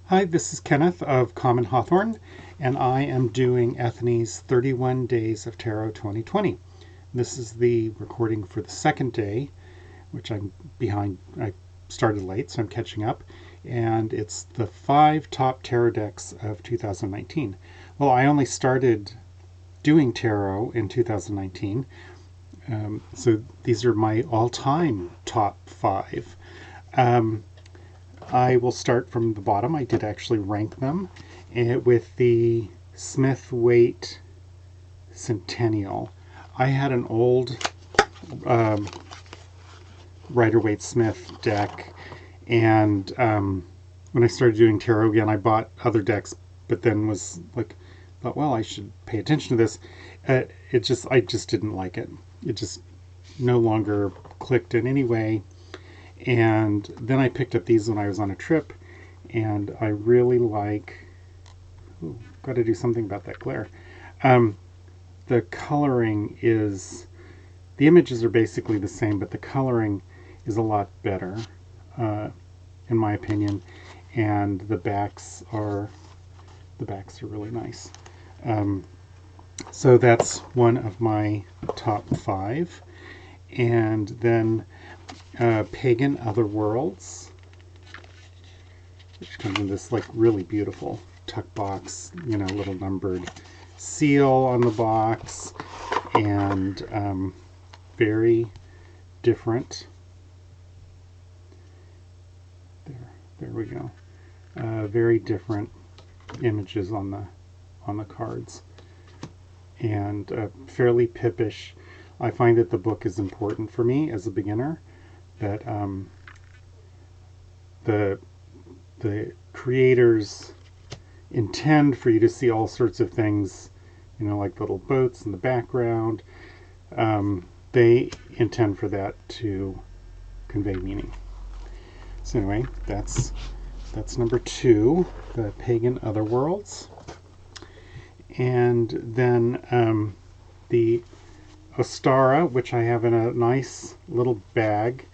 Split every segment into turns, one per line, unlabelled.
Hi, this is Kenneth of Common Hawthorne, and I am doing Ethony's 31 Days of Tarot 2020. This is the recording for the second day, which I'm behind. I started late, so I'm catching up, and it's the 5 top tarot decks of 2019. Well, I only started doing tarot in 2019, so these are my all-time top 5. I will start from the bottom. I did actually rank them with the Smith Waite Centennial. I had an old Rider-Waite Smith deck, and when I started doing tarot again, I bought other decks, but then was like, thought, well, I should pay attention to this. I just didn't like it. It just no longer clicked in any way. And then I picked up these when I was on a trip, and I really like, got to do something about that glare. The coloring is, the images are basically the same, but the coloring is a lot better, in my opinion, and the backs are really nice. So that's one of my top 5. And then Pagan Other Worlds, which comes in this like really beautiful tuck box, little numbered seal on the box, and very different. There we go. Very different images on the cards, and fairly pippish. I find that the book is important for me as a beginner, that the creators intend for you to see all sorts of things, like little boats in the background. They intend for that to convey meaning. So anyway, that's number 2, the Pagan Other Worlds. And then the Ostara, which I have in a nice little bag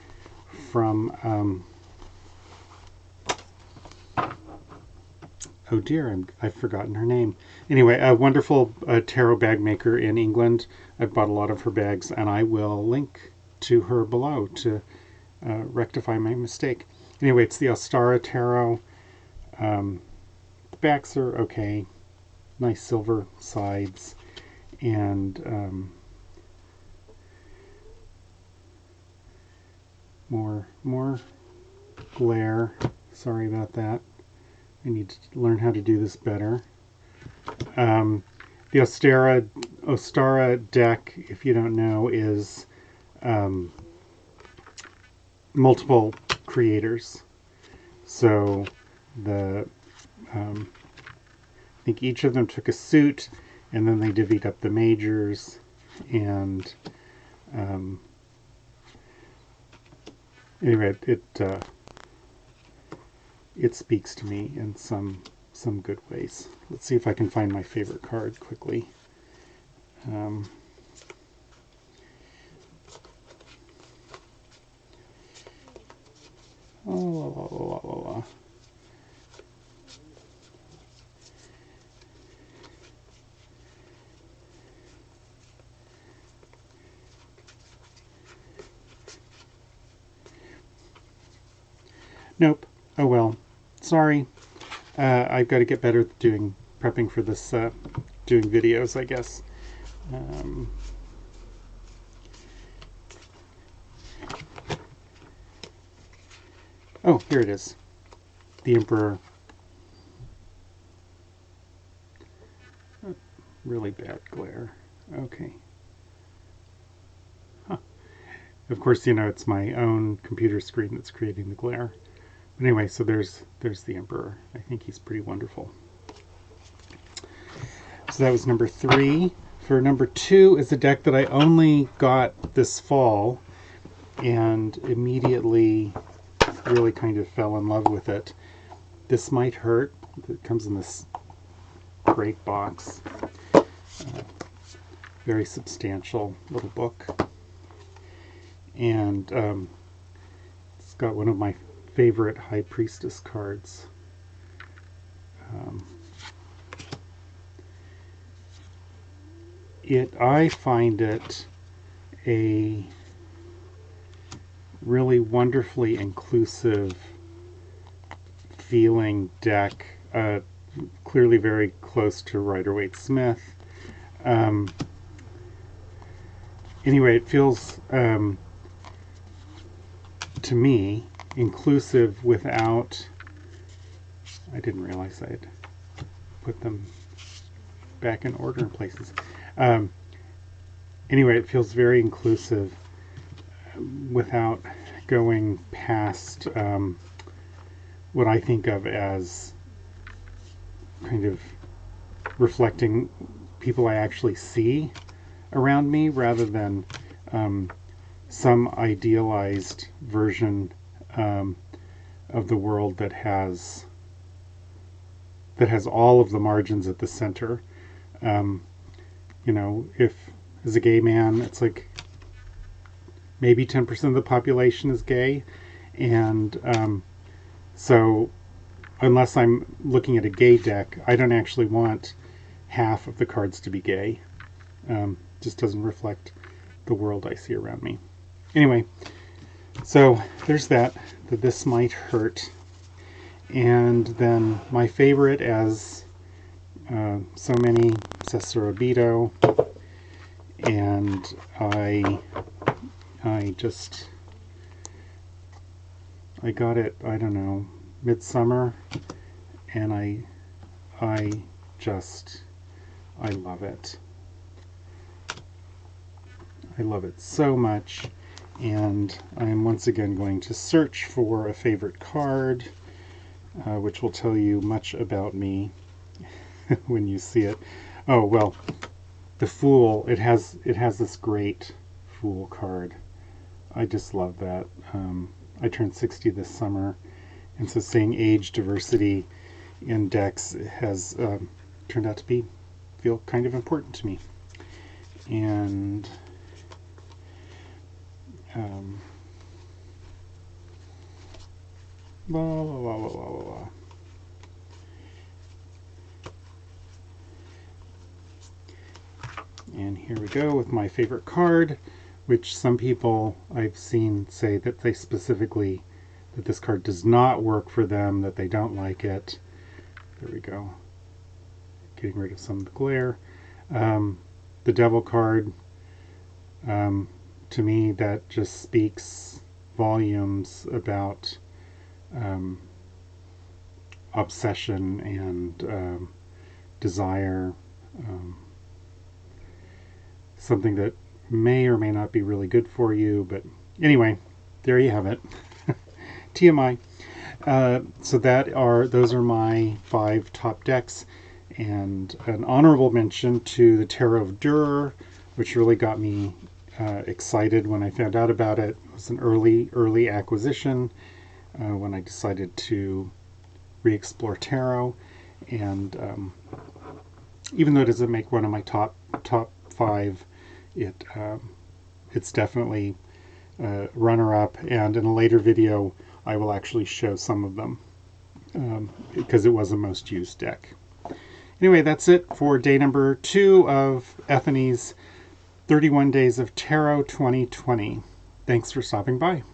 from, oh dear, I've forgotten her name. Anyway, a wonderful tarot bag maker in England. I've bought a lot of her bags, and I will link to her below to rectify my mistake. Anyway, it's the Ostara Tarot. The backs are okay. Nice silver sides, and more glare. Sorry about that. I need to learn how to do this better. The Ostara deck, if you don't know, is multiple creators. So I think each of them took a suit, and then they divvied up the majors, and anyway, it speaks to me in some good ways. Let's see if I can find my favorite card quickly. Nope. Oh well. Sorry. I've got to get better at prepping for this, doing videos, I guess. Oh, here it is. The Emperor. Really bad glare. Okay. Huh. Of course, it's my own computer screen that's creating the glare. But anyway, so there's the Emperor. I think he's pretty wonderful. So that was number 3. For number 2 is a deck that I only got this fall, and immediately really kind of fell in love with it. This Might Hurt. It comes in this great box. Very substantial little book. And it's got one of my favorite High Priestess cards I find it a really wonderfully inclusive feeling deck, clearly very close to Rider-Waite-Smith. Anyway, it feels, to me, inclusive without... I didn't realize I'd put them back in order in places. Anyway, it feels very inclusive without going past what I think of as kind of reflecting people I actually see around me, rather than some idealized version of the world that has all of the margins at the center. You know, if as a gay man, it's like maybe 10% of the population is gay, and so unless I'm looking at a gay deck, I don't actually want half of the cards to be gay. Just doesn't reflect the world I see around me. Anyway, so there's that this might hurt. And then my favorite, as so many, Cesar Obito, and I got it, I don't know, midsummer, and I love it. I love it so much, and I am once again going to search for a favorite card, which will tell you much about me when you see it. Oh, well, the Fool, it has this great Fool card. I just love that. I turned 60 this summer, and so seeing age diversity in decks has turned out to feel kind of important to me. And la la la la la la. And here we go with my favorite card, which some people I've seen say that they specifically, that this card does not work for them, that they don't like it. There we go. Getting rid of some of the glare. The Devil card, to me, that just speaks volumes about obsession and desire. Something that may or may not be really good for you, but anyway, there you have it. TMI. So those are my 5 top decks, and an honorable mention to the Tarot of Durer, which really got me excited when I found out about it. It was an early acquisition when I decided to re-explore tarot, and even though it doesn't make one of my top 5, it's definitely runner-up, and in a later video I will actually show some of them because it was a most used deck. Anyway, that's it for day number 2 of Ethony's 31 Days of Tarot 2020. Thanks for stopping by.